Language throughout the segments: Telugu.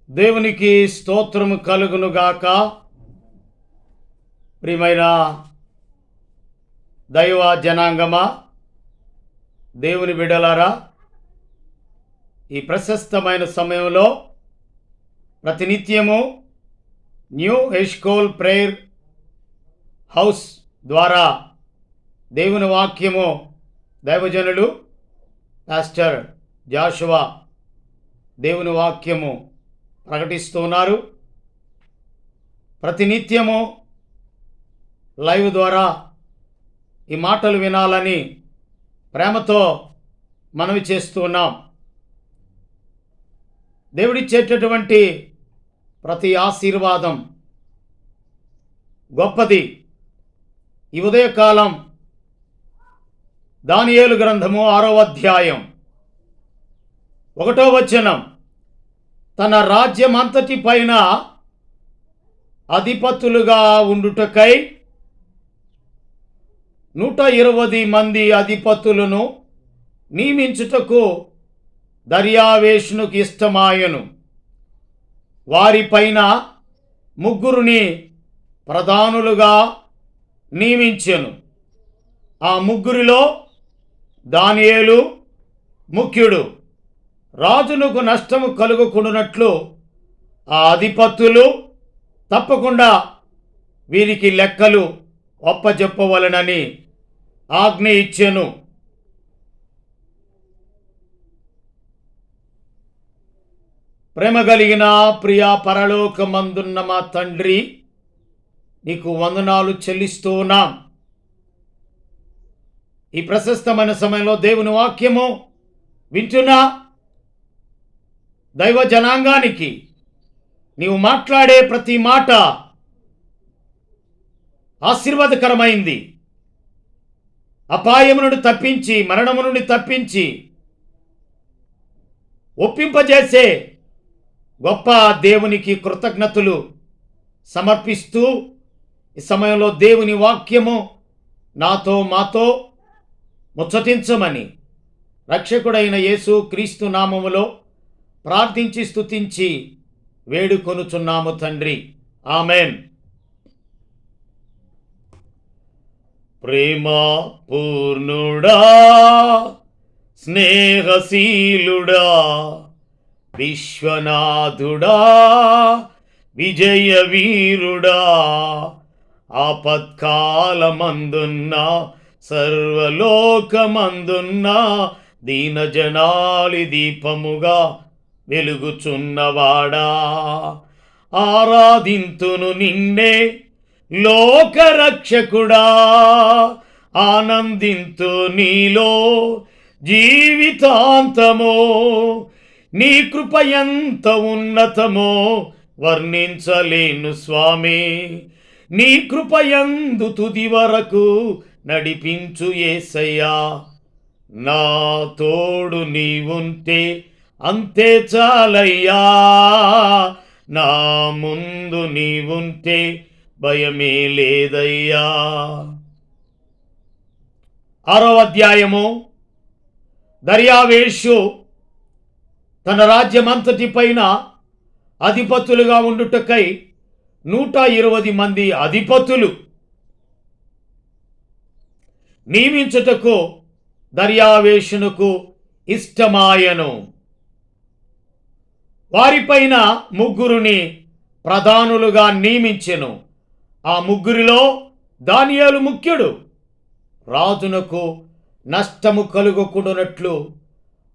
దేవునికి స్తోత్రము కలుగునుగాక. ప్రియమైన దైవ జనాంగమా, దేవుని బిడ్డలారా, ఈ ప్రశస్తమైన సమయంలో ప్రతినిత్యము న్యూ ఎష్కోల్ ప్రేయర్ హౌస్ ద్వారా దేవుని వాక్యము దైవజనులు పాస్టర్ జాషువా దేవుని వాక్యము ప్రకటిస్తున్నారు. ప్రతినిత్యము లైవ్ ద్వారా ఈ మాటలు వినాలని ప్రేమతో మనవి చేస్తున్నాం. దేవుడిచ్చేటటువంటి ప్రతి ఆశీర్వాదం గొప్పది. ఈ ఉదయకాలం దానియేలు గ్రంథము 6వ అధ్యాయం 1వ వచనం, తన రాజ్యమంతటి పైన అధిపతులుగా ఉండుటకై 120 మంది అధిపతులను నియమించుటకు దర్యావేషునికి ఇష్టమాయను. వారిపైన 3 ప్రధానులుగా నియమించెను. ఆ 3లో దానియేలు ముఖ్యుడు. రాజునకు నష్టము కలుగకుండునట్లు ఆ అధిపతులు తప్పకుండా వీరికి లెక్కలు ఒప్పజెప్పవలెనని ఆజ్ఞ ఇచ్చెను. ప్రేమ కలిగిన ప్రియా పరలోకమందున్న మా తండ్రి, నీకు వందనాలు చెల్లిస్తూ ఉన్నాం. ఈ ప్రశస్తమైన సమయంలో దేవుని వాక్యము వింటున్నా దైవ జనాంగానికి నీవు మాట్లాడే ప్రతి మాట ఆశీర్వాదకరమైంది. అపాయము నుండి తప్పించి, మరణము నుండి తప్పించి ఒప్పింపజేసే గొప్ప దేవునికి కృతజ్ఞతలు సమర్పిస్తూ ఈ సమయంలో దేవుని వాక్యము నాతో మాతో ముచ్చటించమని రక్షకుడైన యేసు క్రీస్తు నామములో ప్రార్థించి స్తుతించి వేడుకొనుచున్నాము తండ్రి, ఆమెన్. ప్రేమ పూర్ణుడా, స్నేహశీలుడా, విశ్వనాథుడా, విజయ వీరుడా, ఆపత్కాలమందున్న సర్వలోకమందున్న దీనజనాలి దీపముగా వెలుగుచున్నవాడా, ఆరాధింతును నిన్నే లోకరక్షకుడా, ఆనందింతు నీలో జీవితాంతమో, నీ కృప ఎంత ఉన్నతమో వర్ణించలేను స్వామి, నీ కృపయందు తుది వరకు నడిపించు యేసయ్యా. నా తోడు నీవుంటే అంతే చాలయ్యా, నా ముందు నీవుంటే భయమే లేదయ్యా. 6వ అధ్యాయము, దర్యావేషు తన రాజ్యమంతటి పైన అధిపతులుగా ఉండుటకై 120 మంది అధిపతులు నియమించుటకు దర్యావేషునకు ఇష్టమాయను. వారిపైన 3 ప్రధానులుగా నియమించెను. ఆ 3లో దానియేలు ముఖ్యుడు. రాజునకు నష్టము కలుగకుండునట్లు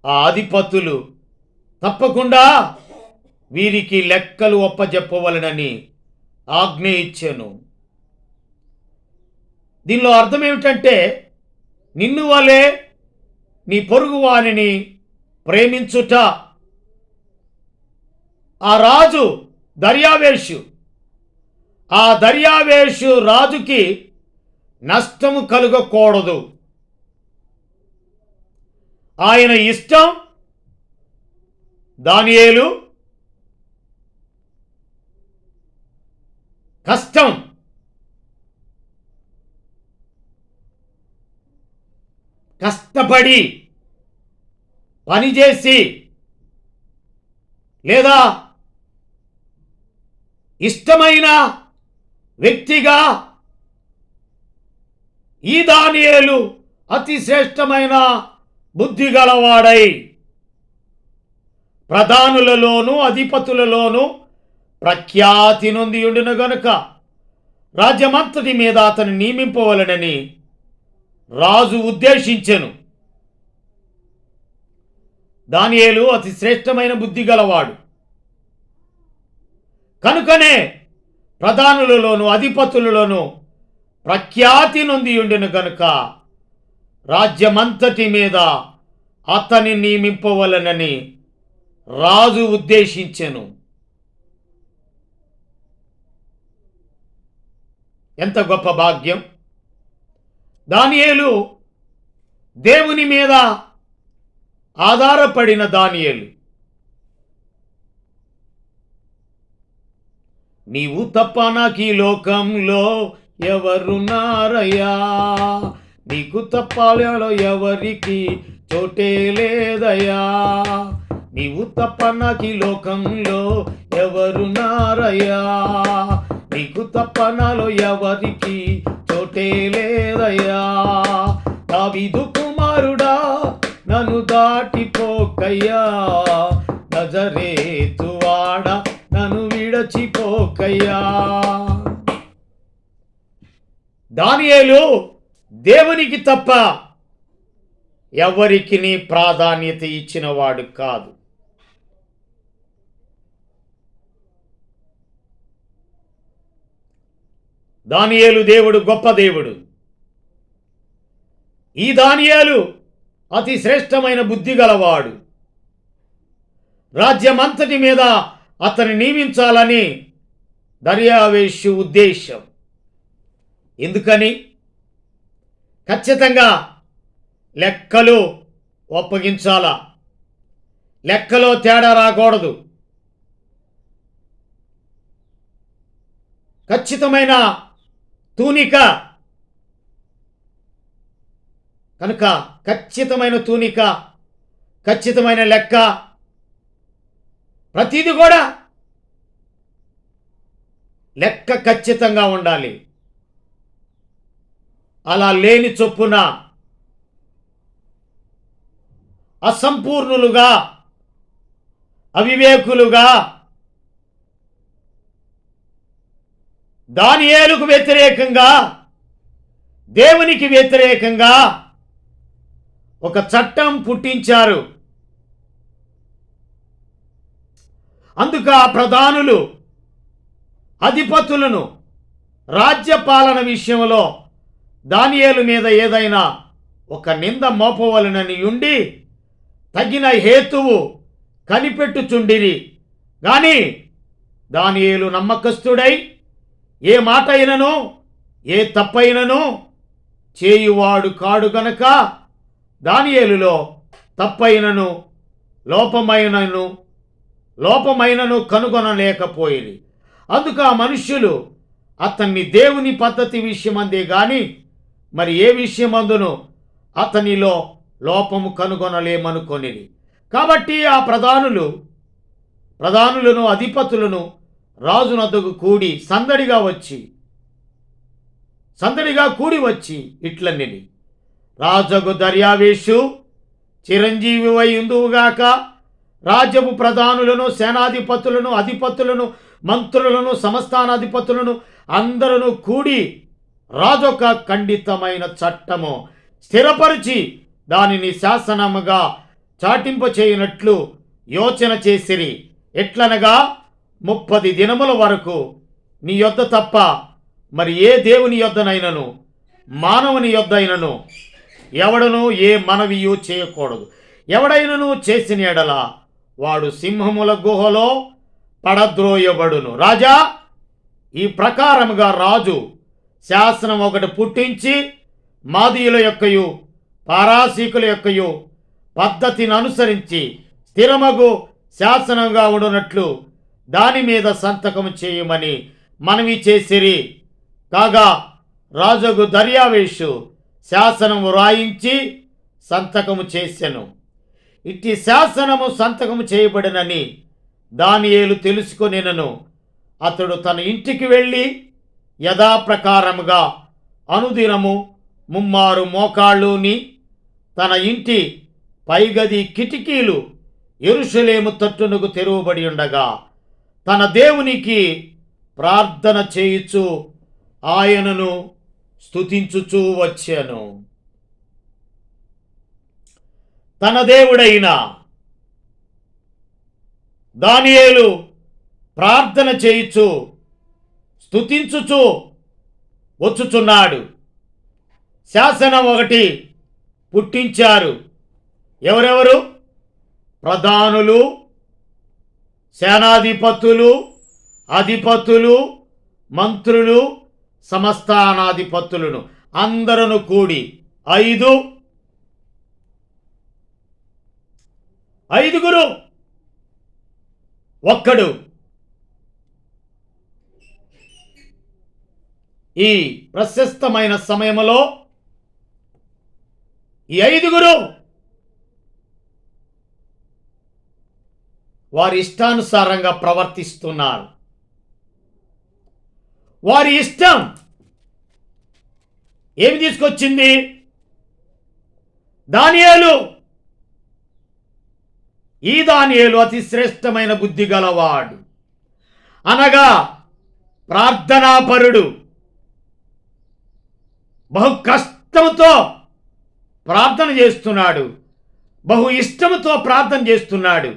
ఆ అధిపతులు తప్పకుండా వీరికి లెక్కలు ఒప్పజెప్పవలెనని ఆజ్ఞ ఇచ్చెను. దీనిలో అర్థం ఏమిటంటే, నిన్ను వలె నీ పొరుగువానిని ప్రేమించుట. ఆ రాజు దర్యావేషు, ఆ దర్యావేషు రాజుకి నష్టము కలుగకూడదు. ఆయన ఇష్టం దానియేలు కష్టం. కష్టపడి పనిచేసి లేదా ఇష్టమైన వ్యక్తిగా ఈ దానియేలు అతి శ్రేష్టమైన బుద్ధి గలవాడై ప్రధానులలోను అధిపతులలోను ప్రఖ్యాతి నొంది ఉండిన గనుక రాజ్యమంతటి మీద అతను నియమింపవలనని రాజు ఉద్దేశించెను. దానియేలు అతి శ్రేష్టమైన బుద్ధి గలవాడు కనుకనే ప్రధానులలోను అధిపతులలోను ప్రఖ్యాతి నొంది ఉండిన గనుక రాజ్యమంతటి మీద అతని నియమింపవలనని రాజు ఉద్దేశించెను. ఎంత గొప్ప భాగ్యం! దానియేలు దేవుని మీద ఆధారపడిన దానియేలు. నీవు తప్ప నాకు ఈ లోకంలో ఎవరున్నారయ్యా, నీకు తప్ప ఎవరికి చోటే లేదయ్యా, నీవు తప్ప నాకు ఈ లోకంలో ఎవరున్నారయ్యా, నీకు తప్ప నాలో ఎవరికి చోటే లేదయ్యా, దావీదు కుమారుడా నన్ను దాటిపోకయ్యా, నజరేతువాడ నన్ను విడచిపోకయ్యా. దానియేలు దేవునికి తప్ప ఎవరికి ప్రాధాన్యత ఇచ్చినవాడు కాదు. దానియేలు దేవుడు గొప్ప దేవుడు. ఈ దానియేలు అతి శ్రేష్టమైన బుద్ధి గలవాడు. రాజ్యమంతటి మీద అతన్ని నియమించాలని దర్యావేషు ఉద్దేశం. ఎందుకని? ఖచ్చితంగా లెక్కలు ఒప్పగించాలా, లెక్కలో తేడా రాకూడదు. ఖచ్చితమైన తూనిక కనుక ఖచ్చితమైన తూనిక, ఖచ్చితమైన లెక్క, ప్రతిదీ కూడా లెక్క ఖచ్చితంగా ఉండాలి. అలా లేని చొప్పున అసంపూర్ణులుగా, అవివేకులుగా, దానియేలుకు వ్యతిరేకంగా, దేవునికి వ్యతిరేకంగా ఒక చట్టం పుట్టించారు. అందుకు ఆ ప్రధానులు అధిపతులను రాజ్యపాలన విషయంలో దానియేలు మీద ఏదైనా ఒక నింద మోపవలనని ఉండి తగిన హేతువు కనిపెట్టుచుండిరి. కానీ దానియేలు నమ్మకస్తుడై ఏ మాట అయినను ఏ తప్పైనను చేయువాడు కాడు గనక దానియేలులో తప్పైనను లోపమైనను కనుగొనలేకపోయేది. అందుకు ఆ మనుష్యులు అతన్ని దేవుని పద్ధతి విషయమందే గాని మరి ఏ విషయమందును అతనిలో లోపము కనుగొనలేమనుకొనిది. కాబట్టి ఆ ప్రధానులను అధిపతులను రాజునొద్దకు సందడిగా కూడి వచ్చి ఇట్లనిది, రాజగు దర్యావేషు చిరంజీవివై ఉందువుగాక, రాజ్యపు ప్రధానులను సేనాధిపతులను అధిపతులను మంత్రులను సంస్థానాధిపతులను అందరూ కూడి రాజొక ఖండితమైన చట్టము స్థిరపరిచి దానిని శాసనముగా చాటింపచేయునట్లు యోచన చేసిరి. ఎట్లనగా 30 దినముల వరకు నీ యొద్ద తప్ప మరి ఏ దేవుని యొద్దనైనను మానవుని యొద్దైనను ఎవడను ఏ మనవియు చేయకూడదు. ఎవడైనను చేసిన ఎడల వాడు సింహముల గుహలో పడద్రోయబడును. రాజా, ఈ ప్రకారముగా రాజు శాసనం ఒకటి పుట్టించి మాదీయుల యొక్కయు పారాసీకుల యొక్కయు పద్ధతిని అనుసరించి స్థిరమగు శాసనంగా ఉండునట్లు దాని మీద సంతకము చేయమని మనవి చేసిరి. కాగా రాజుగు దర్యావేషు శాసనము రాయించి సంతకము చేసెను. ఇట్టి శాసనము సంతకము చేయబడినని దానియేలు తెలుసుకొనినను అతడు తన ఇంటికి వెళ్ళి యథాప్రకారముగా అనుదినము ముమ్మారు మోకాళ్ళుని తన ఇంటి పైగది కిటికీలు యెరూషలేము తట్టునకు తెరువబడి ఉండగా తన దేవునికి ప్రార్థన చేయుచు ఆయనను స్తుతించుచూ వచ్చాను. తన దేవుడైన దానియేలు ప్రార్థన చేయుచు స్తుతించుచు వచ్చుచున్నాడు. శాసనం ఒకటి పుట్టించారు. ఎవరెవరు? ప్రధానులు, సేనాధిపతులు, అధిపతులు, మంత్రులు, సమస్థానాధిపతులను అందరూ కూడి ఐదుగురు ఒక్కడు. ఈ ప్రశస్తమైన సమయంలో ఈ ఐదుగురు వారి ఇష్టానుసారంగా ప్రవర్తిస్తున్నారు. వారి ఇష్టం ఏమి తీసుకొచ్చింది? దానియేలు. ఈ దానియేలు అతి శ్రేష్టమైన బుద్ధి గలవాడు, అనగా ప్రార్థనాపరుడు. బహు కష్టంతో ప్రార్థన చేస్తున్నాడు, బహు ఇష్టంతో ప్రార్థన చేస్తున్నాడు.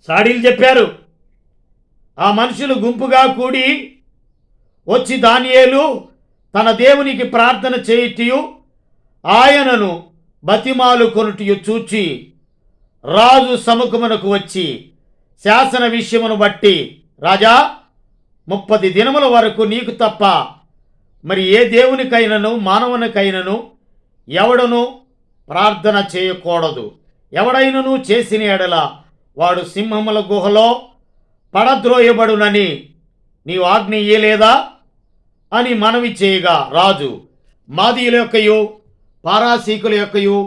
సాడీలు చెప్పారు. ఆ మనుషులు గుంపుగా కూడి వచ్చి దానియేలు తన దేవునికి ప్రార్థన చేయుటయు ఆయనను బతిమాలు కొనుటయు చూచి రాజు సముఖమునకు వచ్చి శాసన విషయమును బట్టి, రాజా, 30 దినముల వరకు నీకు తప్ప మరి ఏ దేవునికైనను మానవునికైనను ఎవడను ప్రార్థన చేయకూడదు. ఎవడైనను చేసిన ఎడల వాడు సింహముల గుహలో పడద్రోయబడునని నీవు ఆజ్ఞ ఇయ్యలేదా అని మనవి చేయగా, రాజు మాదీయుల యొక్కయు పారాసీకుల యొక్కయు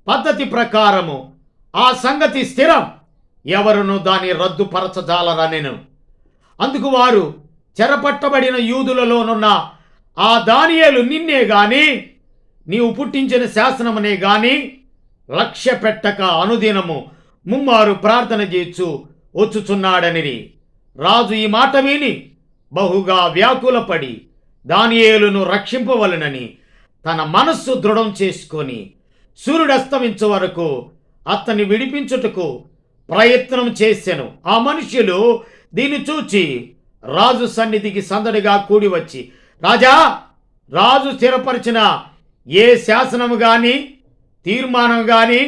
పద్ధతి ప్రకారము ఆ సంగతి స్థిరం, ఎవరును దాని రద్దుపరచజాలరనెను. అందుకు వారు చెరపట్టబడిన యూదులలోనున్న ఆ దానియేలు నిన్నే గాని నీవు పుట్టించిన శాసనమునే గాని లక్ష్య పెట్టక అనుదినము ముమ్మారు ప్రార్థన చేర్చు వచ్చుచున్నాడని. రాజు ఈ మాట విని బహుగా వ్యాకులపడి దానియేలును రక్షింపవలనని తన మనస్సు దృఢం చేసుకొని సూర్యుడస్తమించే వరకు అతన్ని విడిపించుటకు ప్రయత్నం చేసెను. ఆ మనుష్యులు దీన్ని చూచి రాజు సన్నిధికి సందడిగా కూడి వచ్చి, రాజా, రాజు స్థిరపరిచిన ఏ శాసనము గాని తీర్మానం గాని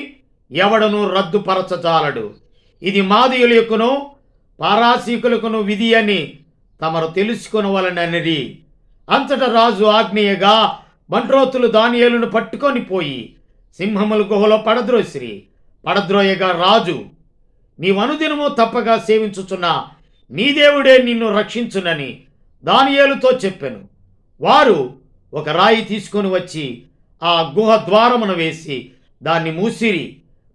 ఎవడను రద్దుపరచజాలడు. ఇది మాదీయుల యొక్కను పారాసీకులకును విధి అని తమరు తెలుసుకొనవలననిరి. అంతటా రాజు ఆజ్ఞయగా బంట్రోతులు దానియేలును పట్టుకొని పోయి సింహముల గుహలో పడద్రోయగా రాజు, నీవు అనుదినము తప్పగా సేవించుచున్న నీ దేవుడే నిన్ను రక్షించునని దానియేలుతో చెప్పెను. వారు ఒక రాయి తీసుకొని వచ్చి ఆ గుహ ద్వారమును వేసి దాన్ని మూసిరి.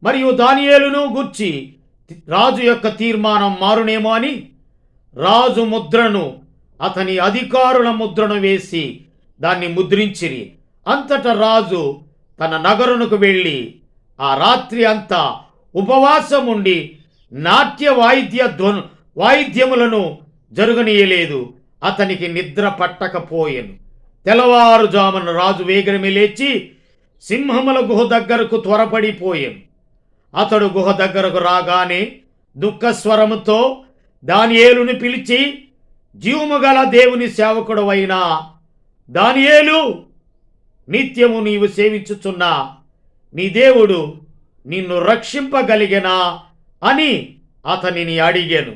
మరియు దానియేలును గూర్చి రాజు యొక్క తీర్మానం మారునేమో అని రాజు ముద్రను అతని అధికారుల ముద్రను వేసి దాన్ని ముద్రించిరి. అంతటా రాజు తన నగరునకు వెళ్ళి ఆ రాత్రి అంతా ఉపవాసం ఉండి వాయిద్యములను జరుగనీయలేదు. అతనికి నిద్ర పట్టకపోయెను. తెల్లవారుజామున రాజు వేగరమే లేచి సింహముల గుహ దగ్గరకు త్వరపడిపోయెను. అతడు గుహ దగ్గరకు రాగానే దుఃఖస్వరముతో దానియేలుని పిలిచి, జీవము గల దేవుని సేవకుడు అయిన దానియేలు, నిత్యము నీవు సేవించుచున్న నీ దేవుడు నిన్ను రక్షింపగలిగెనా అని అతనిని అడిగాను.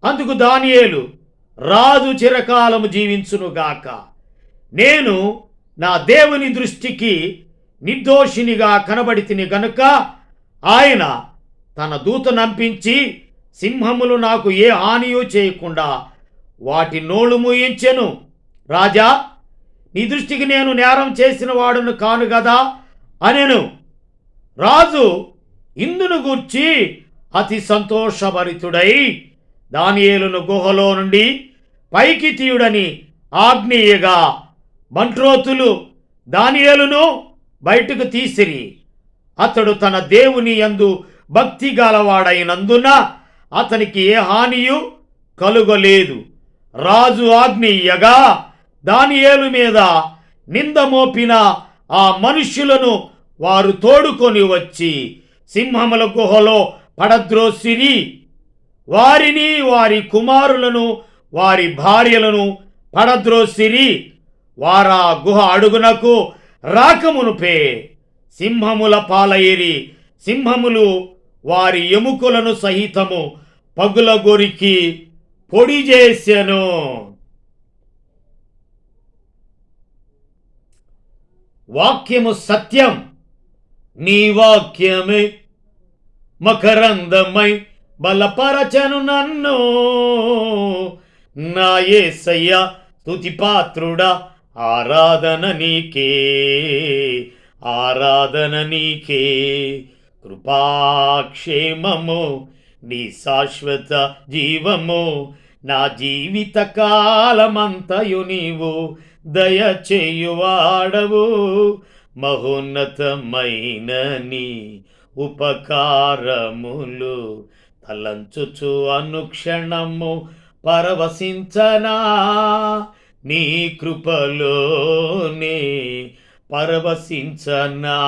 అందుకు దానియేలు, రాజు చిరకాలము జీవించునుగాక. నేను నా దేవుని దృష్టికి నిర్దోషినిగా కనబడితిని గనుక ఆయన తన దూతనంపించి సింహములు నాకు ఏ హానియూ చేయకుండా వాటి నోళ్ళు మూయించెను. రాజా, నీ దృష్టికి నేను నేరం చేసిన వాడును కాను గదా అనెను. రాజు ఇందును గూర్చి అతి సంతోషభరితుడై దానియేలును గుహలో నుండి పైకి తీయుడని ఆజ్ఞేయగా బంట్రోతులు దానియేలును బయటకు తీసిరి. అతడు తన దేవుని యందు భక్తి గలవాడైనందున అతనికి ఏ హానియు కలుగలేదు. రాజు ఆజ్ఞేయగా దానియేలు మీద నింద మోపిన ఆ మనుష్యులను వారు తోడుకొని వచ్చి సింహముల గుహలో పడద్రోసిరి. వారిని, వారి కుమారులను, వారి భార్యలను పడద్రోసిరి. వారా గుహ అడుగునకు రాకమునుపే సింహముల పాలయిరి. సింహములు వారి ఎముకలను సహితము పగులగొరికి పొడి చేసెను. వాక్యము సత్యం. నీ వాక్యమే మకరందమై బలపరచను నన్ను. నా యేసయ్య స్తుతిపాత్రుడా, ఆరాధన నీకే, ఆరాధన నీకే. కృపాక్షేమము నీ శాశ్వత జీవము, నా జీవిత కాలమంతయు నీవు దయచేయువాడవు. మహోన్నతమైన నీ ఉపకారములు తలంచుచు అనుక్షణము పరవశించనా. నీ కృపలోనే పరవశించనా.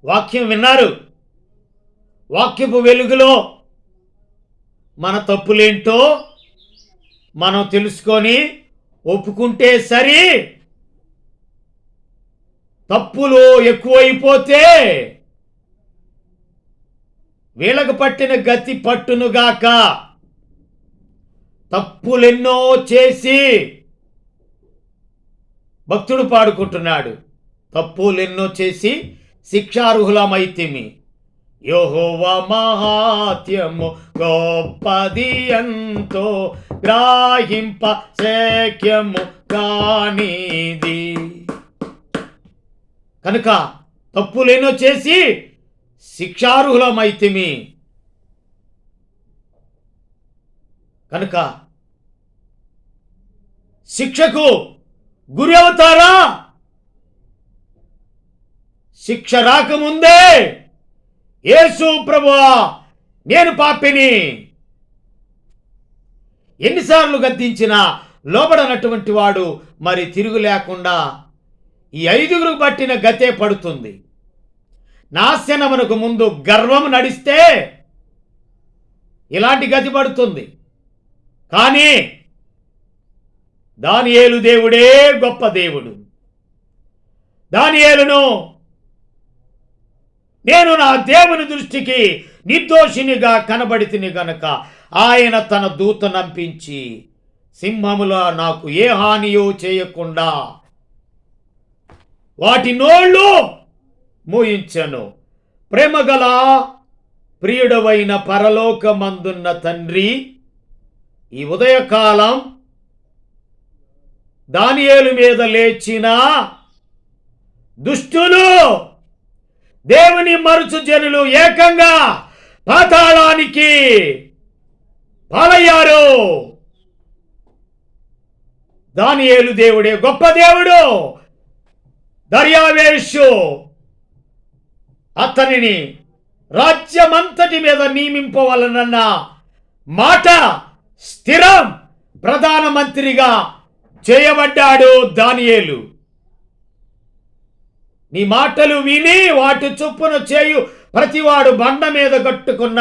వాక్యం విన్నారు. వాక్యపు వెలుగులో మన తప్పులేంటో మనం తెలుసుకొని ఒప్పుకుంటే సరి. తప్పులు ఎక్కువైపోతే వీళ్ళకు పట్టిన గతి పట్టునుగాక. తప్పులెన్నో చేసి భక్తుడు పాడుకుంటున్నాడు. తప్పులెన్నో చేసి శిక్షార్హులమైతిమి. యెహోవా మహాత్యము గొప్పది ఎంతో, గ్రాహింప శక్యము కానిది. కనుక తప్పులేనో చేసి శిక్షార్హులమైతిమి. కనుక శిక్షకు గురి అవుతారా? శిక్ష రాకముందే యేసు ప్రభువా నేను పాపిని ఎన్నిసార్లు గద్దించినా లోబడనటువంటి వాడు మరి తిరుగు లేకుండా ఈ 5గురు పట్టిన గతే పడుతుంది. నాశనమునకు ముందు గర్వం నడిస్తే ఇలాంటి గతి పడుతుంది. కానీ దానియేలు దేవుడే గొప్ప దేవుడు. దానియేలును నేను నా దేవుని దృష్టికి నిర్దోషినిగా కనబడితిని గనక ఆయన తన దూత నంపించి సింహముల నాకు ఏ హానియో చేయకుండా వాటి నోళ్ళు మూయించెను. ప్రేమగల ప్రియుడవైన పరలోకమందున్న తండ్రి, ఈ ఉదయకాలం దానియేలు మీద లేచిన దుష్టులు, దేవుని మరుచు జనులు ఏకంగా పాతాళానికి పాలయ్యారు. దానియేలు దేవుడే గొప్ప దేవుడు. దర్యావేషు అతనిని రాజ్యమంతటి మీద నియమింపవలనన్న మాట స్థిరం. ప్రధానమంత్రిగా చేయబడ్డాడు దానియేలు. నీ మాటలు విని వాటి చొప్పున చేయు ప్రతివాడు బండ మీద కట్టుకున్న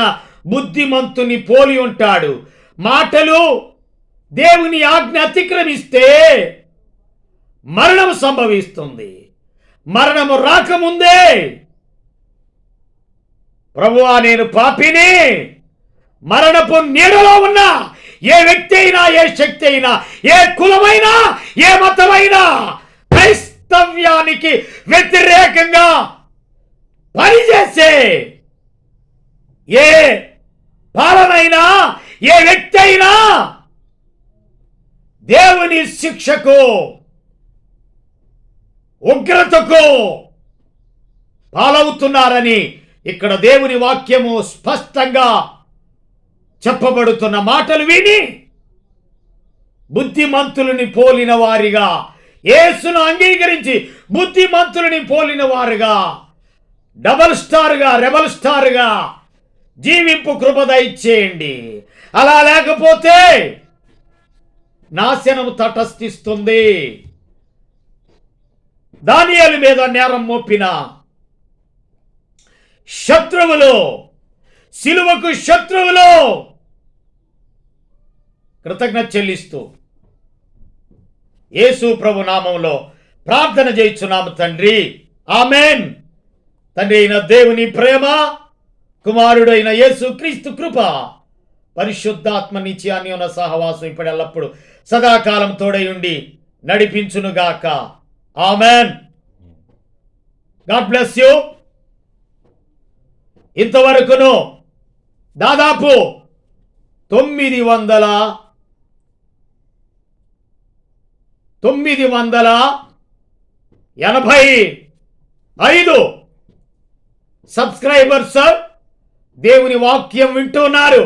బుద్ధిమంతుని పోలి ఉంటాడు. మాటలు దేవుని ఆజ్ఞ అతిక్రమిస్తే మరణం సంభవిస్తుంది. మరణము రాకముందే ప్రభువా నేను పాపిని, మరణపు నీడలో ఉన్న ఏ వ్యక్తి అయినా, ఏ శక్తి అయినా, ఏ కులమైనా, ఏ మతమైనా క్రైస్తవ్యానికి వ్యతిరేకంగా పనిచేసే ఏ పాలనైనా, ఏ వ్యక్తి అయినా దేవుని శిక్షకు, ఉగ్రతకు పాలవుతున్నారని ఇక్కడ దేవుని వాక్యము స్పష్టంగా చెప్పబడుతున్న మాటలు విని బుద్ధిమంతులని పోలిన వారిగా, యేసును అంగీకరించి బుద్ధిమంతులని పోలిన వారుగా, డబల్ స్టార్గా, రెబల్ స్టార్గా జీవింపు కృప దయచేయండి. అలా లేకపోతే నాశనం తటస్థిస్తుంది. దానియేలు మీద నేరం మోపిన శత్రువులు, సిలువకు శత్రువులు కృతజ్ఞత చెల్లిస్తూ యేసు ప్రభు నామంలో ప్రార్థన చేయుచున్నాము తండ్రి, ఆమెన్. తండ్రి అయిన దేవుని ప్రేమ, కుమారుడైన యేసు క్రీస్తు కృప, పరిశుద్ధాత్మ నిత్య అన్యోన్య సహవాసం ఇప్పుడు ఎల్లప్పుడు సదాకాలం తోడై ఉండి నడిపించునుగాక. ఆమెన్. God bless you. ఇంతవరకును దాదాపు 985 సబ్స్క్రైబర్స్ దేవుని వాక్యం వింటున్నారు.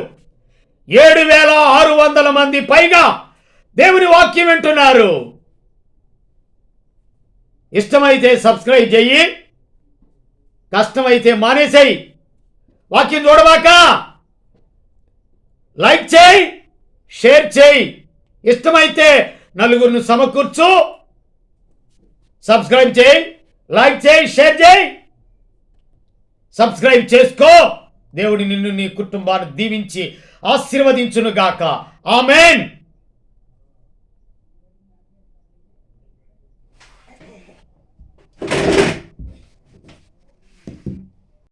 7600 మంది పైగా దేవుని వాక్యం వింటున్నారు. ఇష్టమైతే సబ్స్క్రైబ్ చెయ్యి, కష్టమైతే మానేసేయి. వాక్యం చూడబాక, లైక్ చేయి, షేర్ చేయి. ఇష్టమైతే నలుగురిని సమకూర్చు. సబ్స్క్రైబ్ చేయి, లైక్ చేయి, షేర్ చేయి. సబ్స్క్రైబ్ చేసుకో. దేవుడి నిన్ను, నీ కుటుంబాన్ని దీవించి ఆశీర్వదించునుగాక. ఆమెన్.